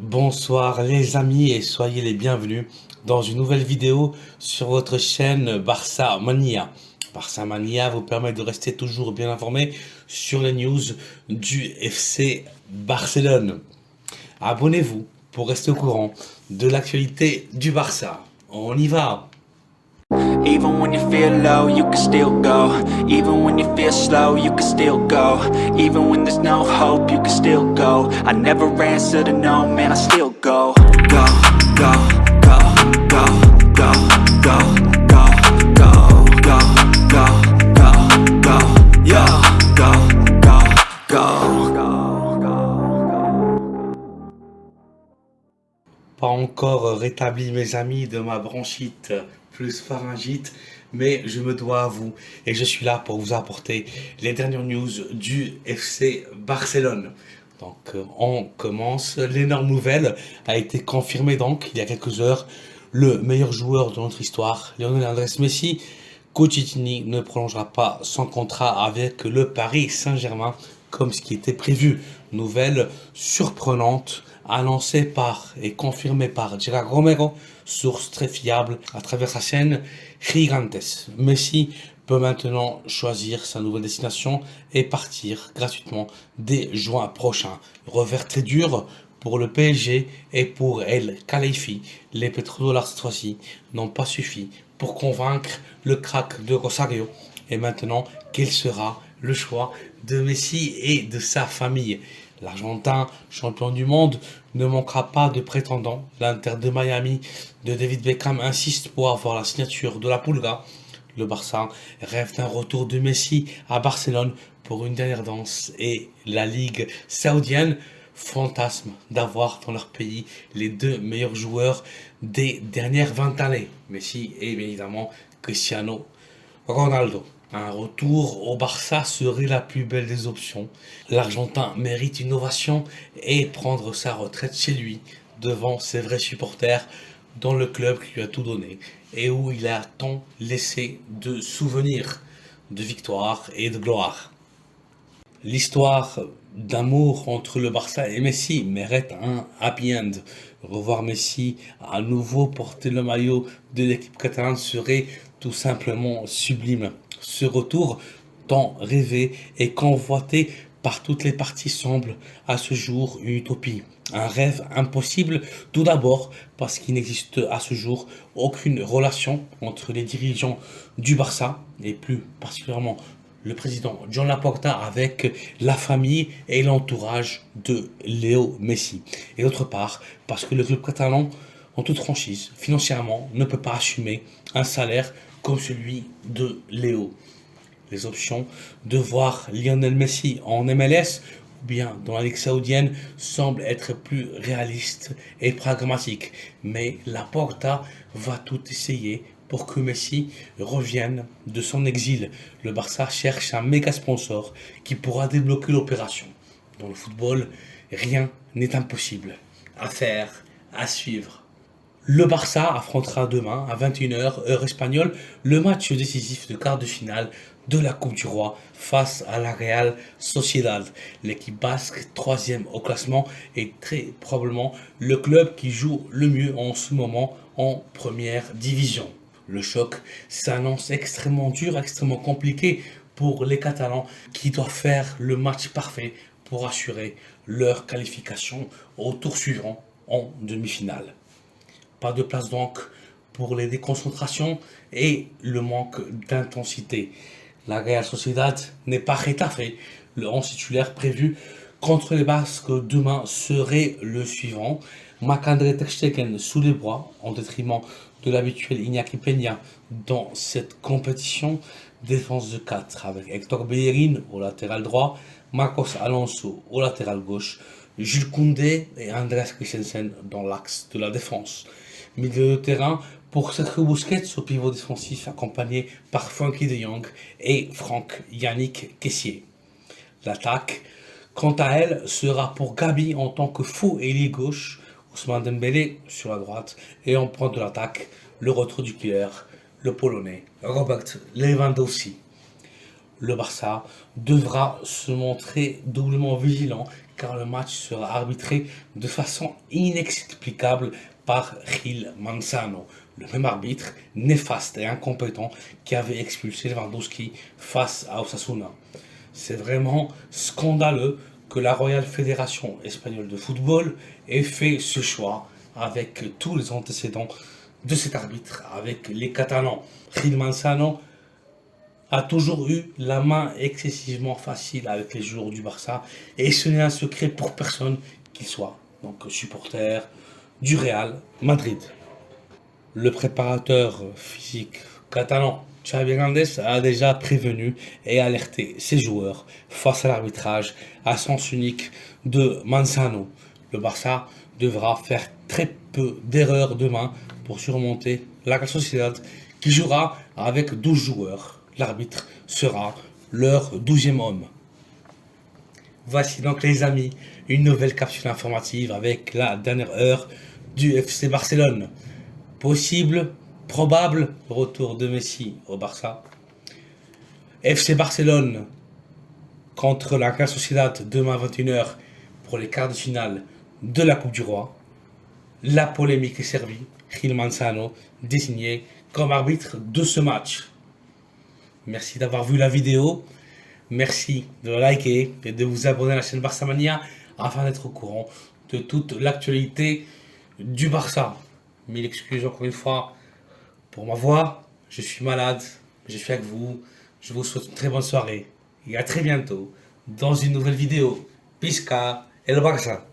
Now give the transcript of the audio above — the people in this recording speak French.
Bonsoir les amis et soyez les bienvenus dans une nouvelle vidéo sur votre chaîne Barça Mania. Barça Mania vous permet de rester toujours bien informé sur les news du FC Barcelone. Abonnez-vous pour rester au courant de l'actualité du Barça. On y va! Even when you feel low, you can still go. Even when you feel slow, you can still go. Even when there's no hope, you can still go. I never answer to no, man, I still go. Go, go, go, go, go, go, go, go, go, go, go, go, yo, go, go, go. Pas encore rétabli mes amis de ma bronchite plus pharyngite, mais je me dois à vous et je suis là pour vous apporter les dernières news du FC Barcelone. Donc on commence, l'énorme nouvelle a été confirmée donc il y a quelques heures, le meilleur joueur de notre histoire, Lionel Andrés Messi, Coutinho ne prolongera pas son contrat avec le Paris Saint-Germain comme ce qui était prévu. Nouvelle surprenante annoncée par et confirmée par Gerard Romero, source très fiable à travers sa chaîne Gigantes. Messi peut maintenant choisir sa nouvelle destination et partir gratuitement dès juin prochain. Revers très dur pour le PSG et pour El Khelaïfi. Les pétrodollars cette fois-ci n'ont pas suffi pour convaincre le crack de Rosario. Et maintenant, quel sera le choix de Messi et de sa famille? L'Argentin, champion du monde, ne manquera pas de prétendants. L'Inter de Miami de David Beckham insiste pour avoir la signature de la Pulga. Le Barça rêve d'un retour de Messi à Barcelone pour une dernière danse et la Ligue saoudienne fantasme d'avoir dans leur pays les deux meilleurs joueurs des dernières 20 années, Messi et bien évidemment Cristiano Ronaldo. Un retour au Barça serait la plus belle des options. L'Argentin mérite une ovation et prendre sa retraite chez lui, devant ses vrais supporters, dans le club qui lui a tout donné et où il a tant laissé de souvenirs, de victoires et de gloire. L'histoire d'amour entre le Barça et Messi mérite un happy end. Revoir Messi à nouveau porter le maillot de l'équipe catalane serait tout simplement sublime. Ce retour tant rêvé et convoité par toutes les parties semble à ce jour une utopie. Un rêve impossible, tout d'abord parce qu'il n'existe à ce jour aucune relation entre les dirigeants du Barça et plus particulièrement le président Joan Laporta avec la famille et l'entourage de Léo Messi. Et d'autre part, parce que le club catalan, en toute franchise, financièrement, ne peut pas assumer un salaire comme celui de Léo. Les options de voir Lionel Messi en MLS ou bien dans la Ligue saoudienne semblent être plus réalistes et pragmatiques. Mais Laporta va tout essayer pour que Messi revienne de son exil. Le Barça cherche un méga sponsor qui pourra débloquer l'opération. Dans le football, rien n'est impossible. À faire, à suivre. Le Barça affrontera demain à 21h heure espagnole le match décisif de quart de finale de la Coupe du Roi face à la Real Sociedad. L'équipe basque, troisième au classement, est très probablement le club qui joue le mieux en ce moment en première division. Le choc s'annonce extrêmement dur, extrêmement compliqué pour les Catalans qui doivent faire le match parfait pour assurer leur qualification au tour suivant en demi-finale. Pas de place donc pour les déconcentrations et le manque d'intensité. La Real Sociedad n'est pas rétaffée. Le 11 titulaire prévu contre les Basques demain serait le suivant. Marc-André Ter Stegen sous les bois, en détriment de l'habituel Iñaki Peña dans cette compétition. Défense de 4 avec Hector Bellerin au latéral droit, Marcos Alonso au latéral gauche, Jules Koundé et Andreas Christensen dans l'axe de la défense. Milieu de terrain pour Sergio Busquets au pivot défensif accompagné par Frenkie de Jong et Franck Yannick Kessié. L'attaque, quant à elle, sera pour Gabi en tant que faux ailier gauche, Ousmane Dembélé sur la droite et en pointe de l'attaque, le retour du killer, le Polonais Robert Lewandowski. Le Barça devra se montrer doublement vigilant car le match sera arbitré de façon inexplicable par Gil Manzano, le même arbitre néfaste et incompétent qui avait expulsé Lewandowski face à Osasuna. C'est vraiment scandaleux que la Royale Fédération Espagnole de Football ait fait ce choix avec tous les antécédents de cet arbitre, avec les Catalans. Gil Manzano a toujours eu la main excessivement facile avec les joueurs du Barça et ce n'est un secret pour personne qu'il soit donc supporter du Real Madrid. Le préparateur physique catalan Xavi Hernandez a déjà prévenu et alerté ses joueurs face à l'arbitrage à sens unique de Manzano. Le Barça devra faire très peu d'erreurs demain pour surmonter la Real Sociedad qui jouera avec 12 joueurs. L'arbitre sera leur 12e homme. Voici donc les amis, une nouvelle capsule informative avec la dernière heure du FC Barcelone. Possible, probable retour de Messi au Barça. FC Barcelone contre la Real Sociedad demain à 21h pour les quarts de finale de la Coupe du Roi. La polémique est servie. Gil Manzano désigné comme arbitre de ce match. Merci d'avoir vu la vidéo. Merci de liker et de vous abonner à la chaîne Barça Mania afin d'être au courant de toute l'actualité du Barça. Mille excuses encore une fois pour ma voix. Je suis malade, je suis avec vous. Je vous souhaite une très bonne soirée et à très bientôt dans une nouvelle vidéo. Pisca el Barça.